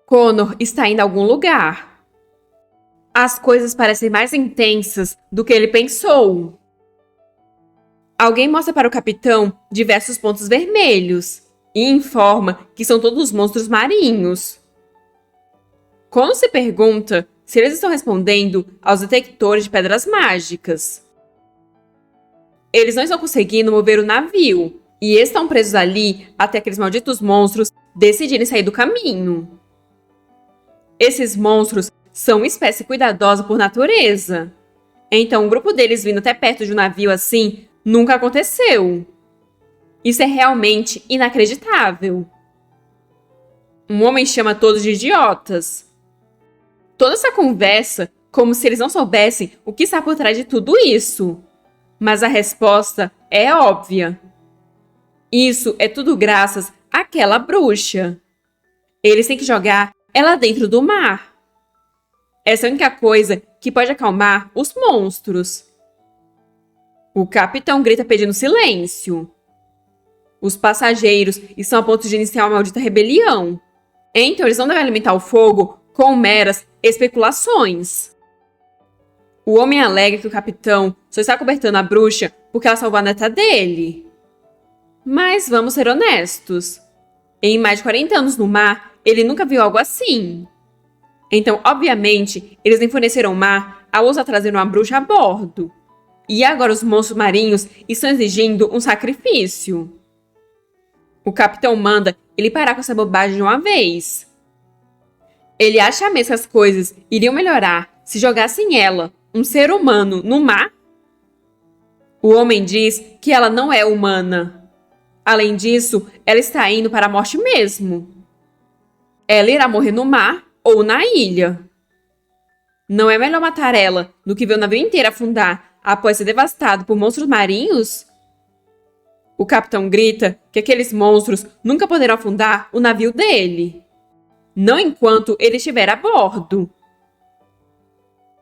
Connor está indo a algum lugar. As coisas parecem mais intensas do que ele pensou. Alguém mostra para o capitão diversos pontos vermelhos e informa que são todos monstros marinhos. Connor se pergunta se eles estão respondendo aos detectores de pedras mágicas. Eles não estão conseguindo mover o navio e estão presos ali até aqueles malditos monstros decidirem sair do caminho. Esses monstros são uma espécie cuidadosa por natureza. Então, um grupo deles vindo até perto de um navio assim nunca aconteceu. Isso é realmente inacreditável. Um homem chama todos de idiotas. Toda essa conversa como se eles não soubessem o que está por trás de tudo isso. Mas a resposta é óbvia. Isso é tudo graças àquela bruxa. Eles têm que jogar ela dentro do mar. Essa é a única coisa que pode acalmar os monstros. O capitão grita pedindo silêncio. Os passageiros estão a ponto de iniciar uma maldita rebelião. Então eles não devem alimentar o fogo com meras especulações. O homem alega que o capitão só está cobertando a bruxa porque ela salvou a neta dele. Mas vamos ser honestos. Em mais de 40 anos no mar, ele nunca viu algo assim. Então, obviamente, eles enfureceram o mar ao ousar trazer uma bruxa a bordo. E agora os monstros marinhos estão exigindo um sacrifício. O capitão manda ele parar com essa bobagem de uma vez. Ele acha mesmo que as coisas iriam melhorar se jogassem ela, um ser humano, no mar? O homem diz que ela não é humana. Além disso, ela está indo para a morte mesmo. Ela irá morrer no mar ou na ilha. Não é melhor matar ela do que ver o navio inteiro afundar após ser devastado por monstros marinhos? O capitão grita que aqueles monstros nunca poderão afundar o navio dele. Não enquanto ele estiver a bordo.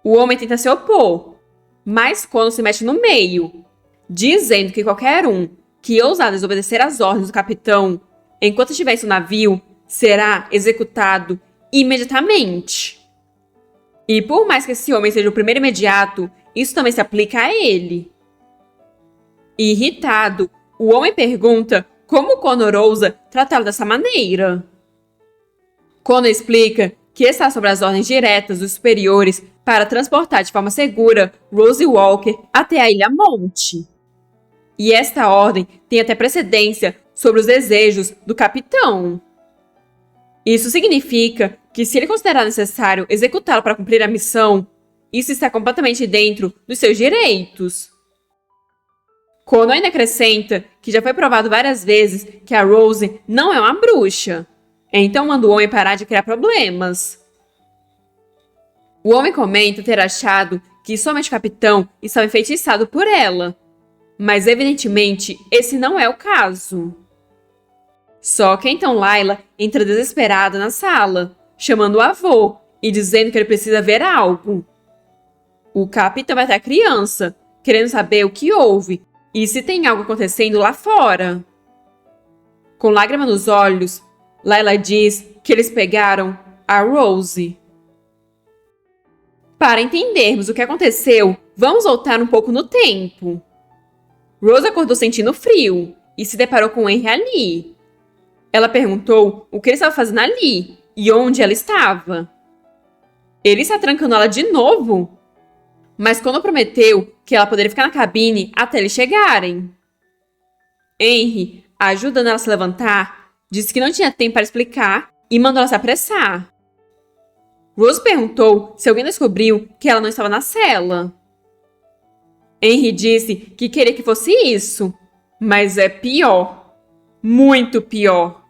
O homem tenta se opor, mas Connor se mete no meio, dizendo que qualquer um que ousar desobedecer às ordens do capitão enquanto estiver em seu navio será executado imediatamente. E por mais que esse homem seja o primeiro imediato, isso também se aplica a ele. Irritado, o homem pergunta como Connor ousa tratá-lo dessa maneira. Connor explica que está sob as ordens diretas dos superiores para transportar de forma segura Rose Walker até a Ilha Monte. E esta ordem tem até precedência sobre os desejos do capitão. Isso significa que se ele considerar necessário executá-lo para cumprir a missão, isso está completamente dentro dos seus direitos. Connor ainda acrescenta que já foi provado várias vezes que a Rose não é uma bruxa. Então manda o homem parar de criar problemas. O homem comenta ter achado que somente o capitão estava enfeitiçado por ela. Mas evidentemente esse não é o caso. Só que então Layla entra desesperada na sala, chamando o avô e dizendo que ele precisa ver algo. O capitão vai até a criança, querendo saber o que houve e se tem algo acontecendo lá fora. Com lágrima nos olhos, Layla diz que eles pegaram a Rose. Para entendermos o que aconteceu, vamos voltar um pouco no tempo. Rose acordou sentindo frio e se deparou com Henry ali. Ela perguntou o que ele estava fazendo ali e onde ela estava. Ele está trancando ela de novo? Mas quando prometeu que ela poderia ficar na cabine até eles chegarem. Henry, ajudando ela a se levantar, disse que não tinha tempo para explicar e mandou ela se apressar. Rose perguntou se alguém descobriu que ela não estava na cela. Henry disse que queria que fosse isso, mas é pior. Muito pior.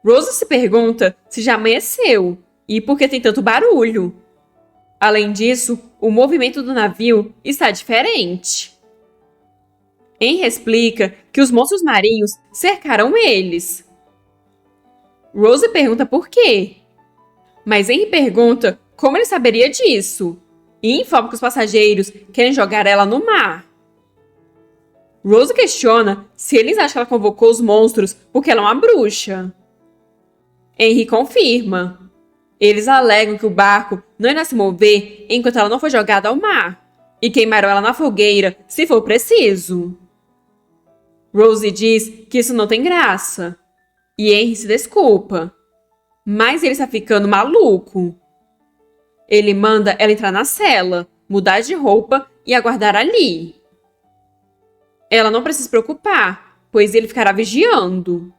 Rose se pergunta se já amanheceu e por que tem tanto barulho. Além disso, o movimento do navio está diferente. Henry explica que os monstros marinhos cercaram eles. Rose pergunta por quê. Mas Henry pergunta como ele saberia disso e informa que os passageiros querem jogar ela no mar. Rose questiona se eles acham que ela convocou os monstros porque ela é uma bruxa. Henry confirma. Eles alegam que o barco não irá se mover enquanto ela não for jogada ao mar, e queimarão ela na fogueira se for preciso. Rose diz que isso não tem graça, e Henry se desculpa. Mas ele está ficando maluco. Ele manda ela entrar na cela, mudar de roupa e aguardar ali. Ela não precisa se preocupar, pois ele ficará vigiando.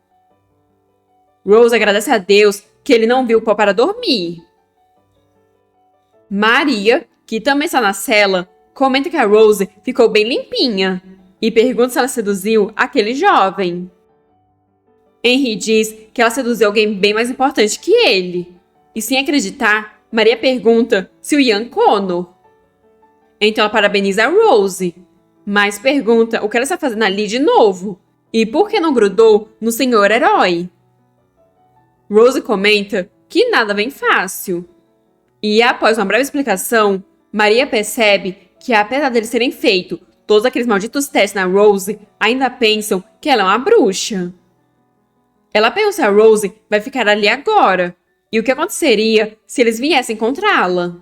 Rose agradece a Deus que ele não viu o pó para dormir. Maria, que também está na cela, comenta que a Rose ficou bem limpinha e pergunta se ela seduziu aquele jovem. Henry diz que ela seduziu alguém bem mais importante que ele. E sem acreditar, Maria pergunta se o Ian Connor. Então ela parabeniza a Rose, mas pergunta o que ela está fazendo ali de novo e por que não grudou no senhor herói. Rose comenta que nada vem fácil. E após uma breve explicação, Maria percebe que apesar deles terem feito todos aqueles malditos testes na Rose, ainda pensam que ela é uma bruxa. Ela pergunta se a Rose vai ficar ali agora e o que aconteceria se eles viessem encontrá-la.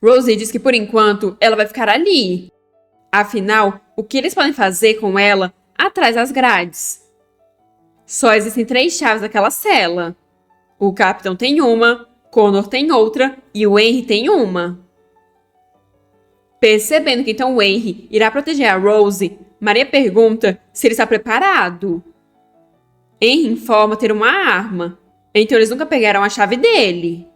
Rose diz que por enquanto ela vai ficar ali. Afinal, o que eles podem fazer com ela atrás das grades? Só existem 3 chaves daquela cela. O capitão tem uma, Connor tem outra e o Henry tem uma. Percebendo que então o Henry irá proteger a Rose, Maria pergunta se ele está preparado. Henry informa ter uma arma, então eles nunca pegaram a chave dele.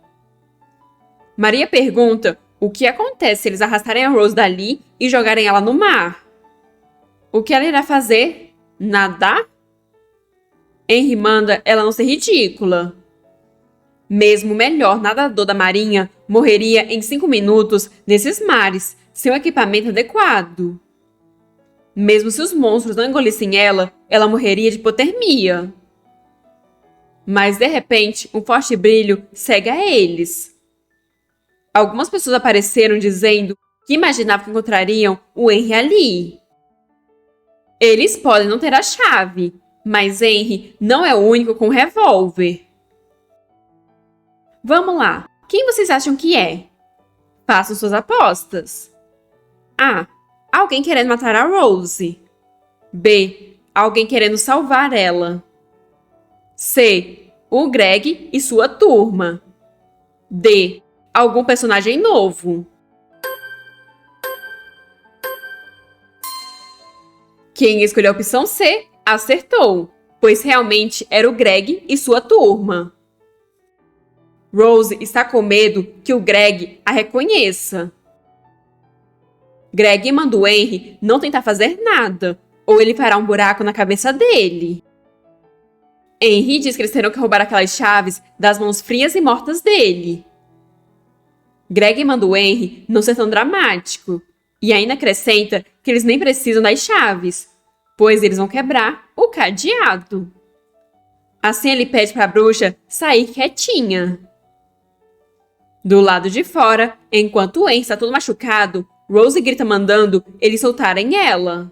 Maria pergunta o que acontece se eles arrastarem a Rose dali e jogarem ela no mar. O que ela irá fazer? Nadar? Henry manda ela não ser ridícula. Mesmo o melhor nadador da marinha morreria em 5 minutos nesses mares, sem um equipamento adequado. Mesmo se os monstros não engolissem ela, ela morreria de hipotermia. Mas, de repente, um forte brilho cega a eles. Algumas pessoas apareceram dizendo que imaginavam que encontrariam o Henry ali. Eles podem não ter a chave, mas Henry não é o único com revólver. Vamos lá, quem vocês acham que é? Façam suas apostas. A. Alguém querendo matar a Rose. B. Alguém querendo salvar ela. C. O Greg e sua turma. D. Algum personagem novo. Quem escolheu a opção C acertou, pois realmente era o Greg e sua turma. Rose está com medo que o Greg a reconheça. Greg manda o Henry não tentar fazer nada, ou ele fará um buraco na cabeça dele. Henry diz que eles terão que roubar aquelas chaves das mãos frias e mortas dele. Greg manda o Henry não ser tão dramático, e ainda acrescenta que eles nem precisam das chaves, pois eles vão quebrar o cadeado. Assim ele pede para a bruxa sair quietinha. Do lado de fora, enquanto o Henry está todo machucado, Rose grita mandando eles soltarem ela.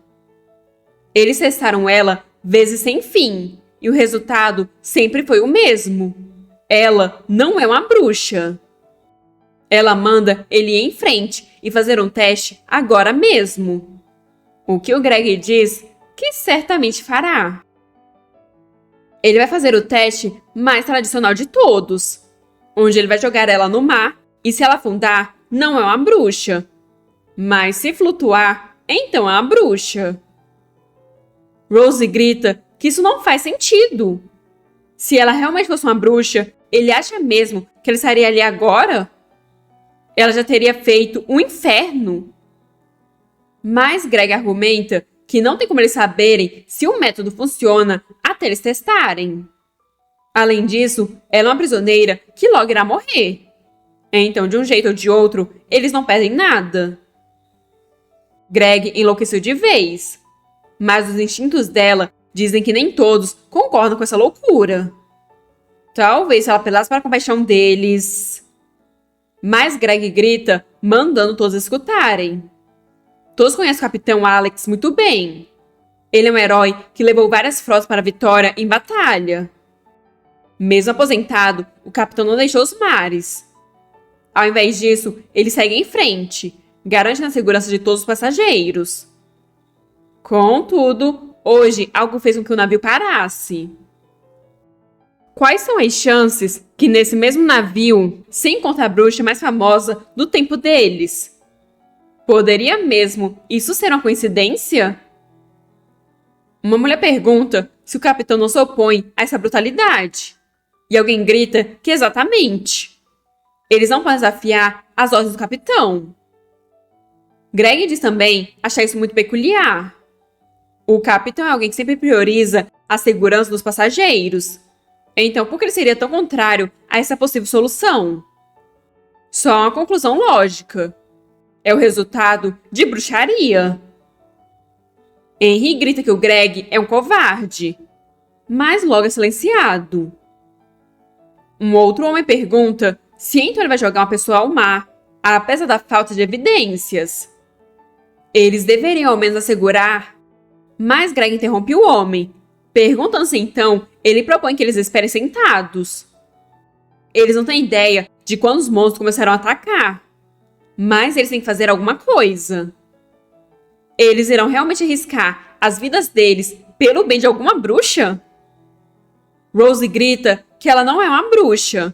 Eles testaram ela vezes sem fim, e o resultado sempre foi o mesmo. Ela não é uma bruxa. Ela manda ele ir em frente e fazer um teste agora mesmo. O que o Greg diz que certamente fará. Ele vai fazer o teste mais tradicional de todos, onde ele vai jogar ela no mar e se ela afundar, não é uma bruxa. Mas se flutuar, então é uma bruxa. Rose grita que isso não faz sentido. Se ela realmente fosse uma bruxa, ele acha mesmo que ela estaria ali agora? Ela já teria feito um inferno. Mas Greg argumenta que não tem como eles saberem se o método funciona até eles testarem. Além disso, ela é uma prisioneira que logo irá morrer. Então, de um jeito ou de outro, eles não perdem nada. Greg enlouqueceu de vez, mas os instintos dela dizem que nem todos concordam com essa loucura. Talvez se ela apelasse para a compaixão deles. Mas Greg grita, mandando todos escutarem. Todos conhecem o Capitão Alex muito bem. Ele é um herói que levou várias frotas para a vitória em batalha. Mesmo aposentado, o capitão não deixou os mares. Ao invés disso, ele segue em frente, garantindo a segurança de todos os passageiros. Contudo, hoje algo fez com que o navio parasse. Quais são as chances que nesse mesmo navio se encontra a bruxa mais famosa do tempo deles? Poderia mesmo isso ser uma coincidência? Uma mulher pergunta se o capitão não se opõe a essa brutalidade. E alguém grita que exatamente. Eles não podem desafiar as ordens do capitão. Greg diz também achar isso muito peculiar. O capitão é alguém que sempre prioriza a segurança dos passageiros. Então, por que ele seria tão contrário a essa possível solução? Só uma conclusão lógica. É o resultado de bruxaria. Henry grita que o Greg é um covarde, mas logo é silenciado. Um outro homem pergunta se então ele vai jogar uma pessoa ao mar, apesar da falta de evidências. Eles deveriam ao menos assegurar, mas Greg interrompe o homem, perguntando se então ele propõe que eles esperem sentados. Eles não têm ideia de quando os monstros começaram a atacar, mas eles têm que fazer alguma coisa. Eles irão realmente arriscar as vidas deles pelo bem de alguma bruxa? Rose grita que ela não é uma bruxa,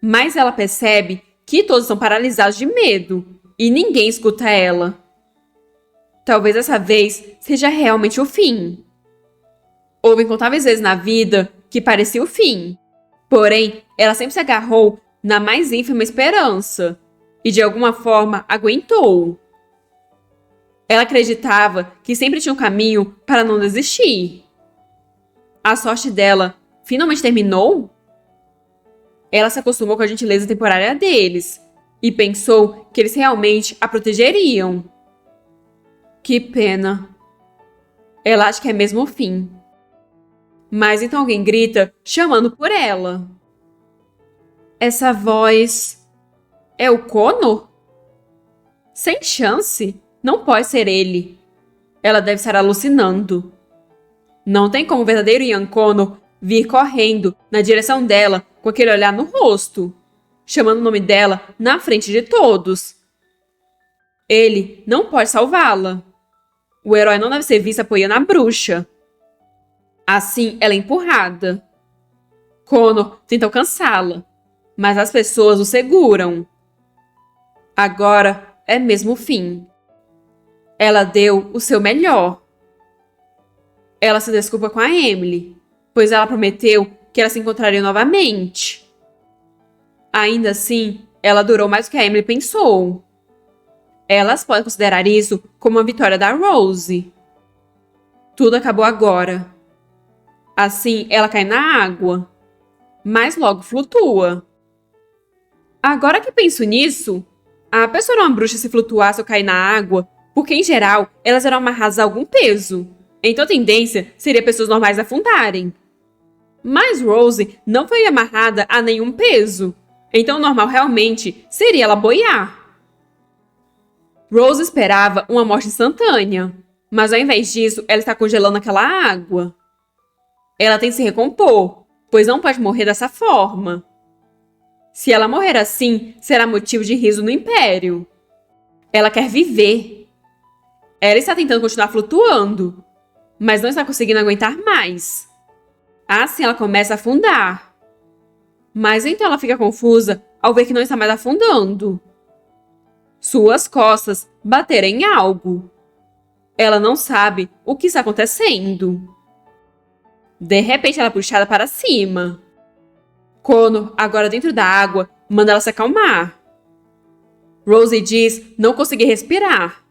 mas ela percebe que todos estão paralisados de medo e ninguém escuta ela. Talvez dessa vez seja realmente o fim. Houve incontáveis vezes na vida que parecia o fim, porém ela sempre se agarrou na mais ínfima esperança e de alguma forma aguentou. Ela acreditava que sempre tinha um caminho para não desistir. A sorte dela finalmente terminou? Ela se acostumou com a gentileza temporária deles e pensou que eles realmente a protegeriam. Que pena. Ela acha que é mesmo o fim. Mas então alguém grita, chamando por ela. Essa voz é o Connor? Sem chance. Não pode ser ele. Ela deve estar alucinando. Não tem como o verdadeiro Ian Connor vir correndo na direção dela com aquele olhar no rosto, chamando o nome dela na frente de todos. Ele não pode salvá-la. O herói não deve ser visto apoiando a bruxa. Assim, ela é empurrada. Connor tenta alcançá-la, mas as pessoas o seguram. Agora é mesmo o fim. Ela deu o seu melhor. Ela se desculpa com a Emily, pois ela prometeu que elas se encontrariam novamente. Ainda assim, ela durou mais do que a Emily pensou. Elas podem considerar isso como uma vitória da Rose. Tudo acabou agora. Assim, ela cai na água, mas logo flutua. Agora que penso nisso, a pessoa era uma bruxa se flutuasse ou cair na água, porque, em geral, elas eram amarradas a algum peso. Então a tendência seria pessoas normais afundarem. Mas Rose não foi amarrada a nenhum peso. Então o normal realmente seria ela boiar. Rose esperava uma morte instantânea. Mas ao invés disso, ela está congelando aquela água. Ela tem que se recompor, pois não pode morrer dessa forma. Se ela morrer assim, será motivo de riso no Império. Ela quer viver. Ela está tentando continuar flutuando, mas não está conseguindo aguentar mais. Assim ela começa a afundar. Mas então ela fica confusa ao ver que não está mais afundando. Suas costas bateram em algo. Ela não sabe o que está acontecendo. De repente ela é puxada para cima. Connor, agora dentro da água, manda ela se acalmar. Rose diz não conseguir respirar.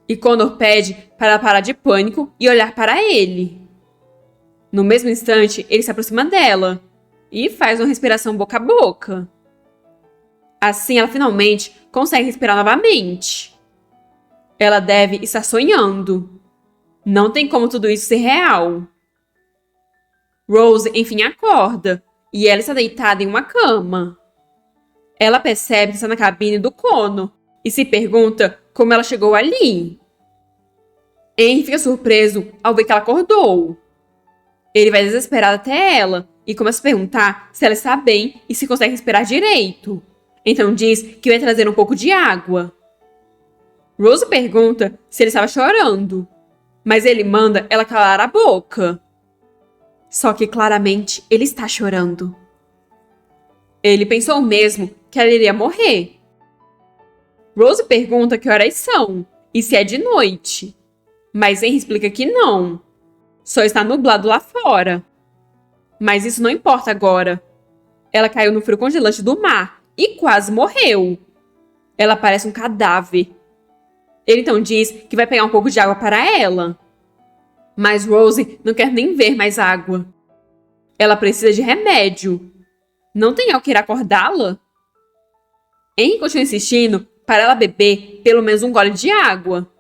E Connor pede para ela parar de pânico e olhar para ele. No mesmo instante, ele se aproxima dela e faz uma respiração boca a boca. Assim, ela finalmente consegue respirar novamente. Ela deve estar sonhando. Não tem como tudo isso ser real. Rose, enfim, acorda e ela está deitada em uma cama. Ela percebe que está na cabine do Connor e se pergunta como ela chegou ali. Henry fica surpreso ao ver que ela acordou. Ele vai desesperado até ela e começa a perguntar se ela está bem e se consegue respirar direito. Então diz que vai trazer um pouco de água. Rose pergunta se ele estava chorando, mas ele manda ela calar a boca. Só que claramente ele está chorando. Ele pensou mesmo que ela iria morrer. Rose pergunta que horas são e se é de noite, mas Henry explica que não. Só está nublado lá fora. Mas isso não importa agora. Ela caiu no frio congelante do mar e quase morreu. Ela parece um cadáver. Ele então diz que vai pegar um pouco de água para ela. Mas Rose não quer nem ver mais água. Ela precisa de remédio. Não tem algo que irá acordá-la? Henry continua insistindo para ela beber pelo menos um gole de água.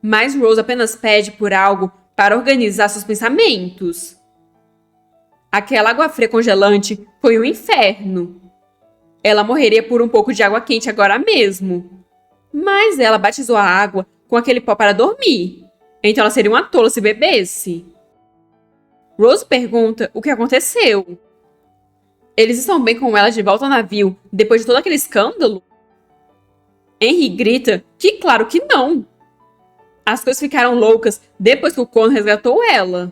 Mas Rose apenas pede por algo para organizar seus pensamentos. Aquela água fria congelante foi um inferno. Ela morreria por um pouco de água quente agora mesmo. Mas ela batizou a água com aquele pó para dormir. Então ela seria uma tola se bebesse. Rose pergunta o que aconteceu. Eles estão bem com ela de volta ao navio depois de todo aquele escândalo? Henry grita que claro que não. As coisas ficaram loucas depois que o Connor resgatou ela.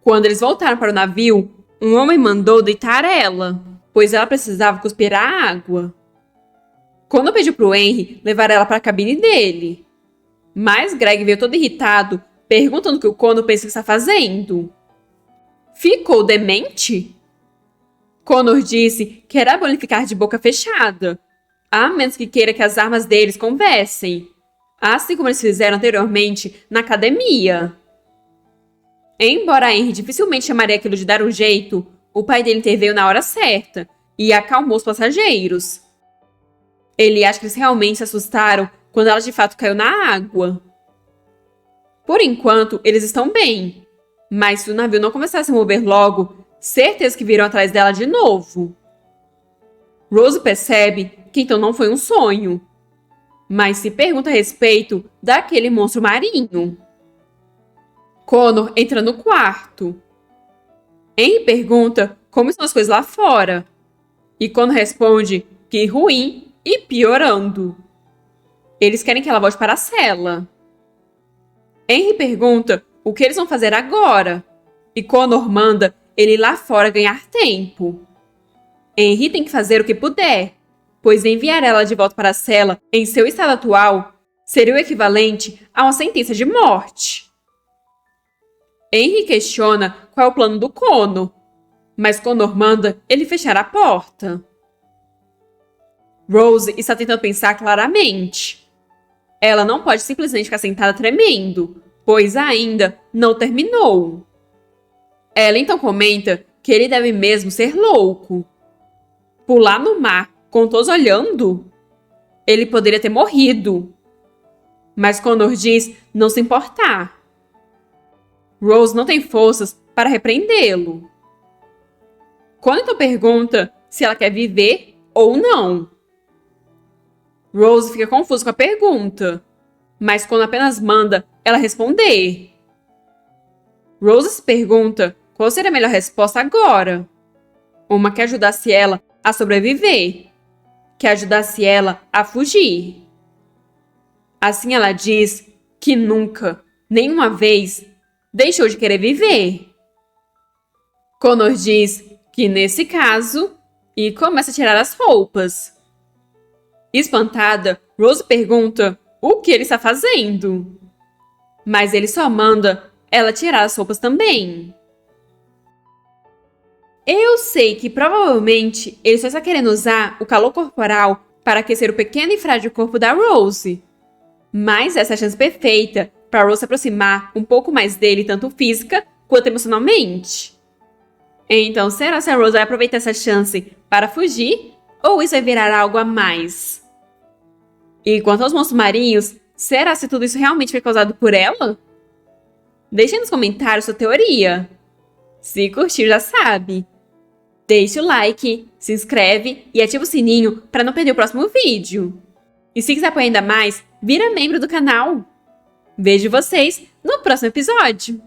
Quando eles voltaram para o navio, um homem mandou deitar ela, pois ela precisava cuspir a água. Connor pediu para o Henry levar ela para a cabine dele. Mas Greg veio todo irritado, perguntando o que o Connor pensa que está fazendo. Ficou demente? Connor disse que era bom ele ficar de boca fechada, a menos que queira que as armas deles conversem, assim como eles fizeram anteriormente na academia. Embora Henry dificilmente chamaria aquilo de dar um jeito, o pai dele interveio na hora certa e acalmou os passageiros. Ele acha que eles realmente se assustaram quando ela de fato caiu na água. Por enquanto, eles estão bem, mas se o navio não começar a se mover logo, certeza que virão atrás dela de novo. Rose percebe que então não foi um sonho, mas se pergunta a respeito daquele monstro marinho. Connor entra no quarto. Henry pergunta como estão as coisas lá fora, e Connor responde que ruim e piorando. Eles querem que ela volte para a cela. Henry pergunta o que eles vão fazer agora, e Connor manda ele ir lá fora ganhar tempo. Henry tem que fazer o que puder, pois enviar ela de volta para a cela em seu estado atual seria o equivalente a uma sentença de morte. Henry questiona qual é o plano do Connor, mas Connor manda ele fechar a porta. Rose está tentando pensar claramente. Ela não pode simplesmente ficar sentada tremendo, pois ainda não terminou. Ela então comenta que ele deve mesmo ser louco. Pular no mar com todos olhando? Ele poderia ter morrido. Mas Connor diz não se importar. Rose não tem forças para repreendê-lo. Connor então pergunta se ela quer viver ou não. Rose fica confusa com a pergunta, mas Connor apenas manda ela responder. Rose se pergunta qual seria a melhor resposta agora. Uma que ajudasse ela a sobreviver, que ajudasse ela a fugir. Assim ela diz que nunca, nenhuma vez, deixou de querer viver. Connor diz que nesse caso, e começa a tirar as roupas. Espantada, Rose pergunta o que ele está fazendo. Mas ele só manda ela tirar as roupas também. Eu sei que provavelmente ele só está querendo usar o calor corporal para aquecer o pequeno e frágil corpo da Rose. Mas essa é a chance perfeita para Rose se aproximar um pouco mais dele, tanto física quanto emocionalmente. Então, será que a Rose vai aproveitar essa chance para fugir? Ou isso vai virar algo a mais? E quanto aos monstros marinhos, será se tudo isso realmente foi causado por ela? Deixe nos comentários sua teoria. Se curtiu, já sabe. Deixe o like, se inscreve e ativa o sininho para não perder o próximo vídeo. E se quiser apoiar ainda mais, vira membro do canal. Vejo vocês no próximo episódio.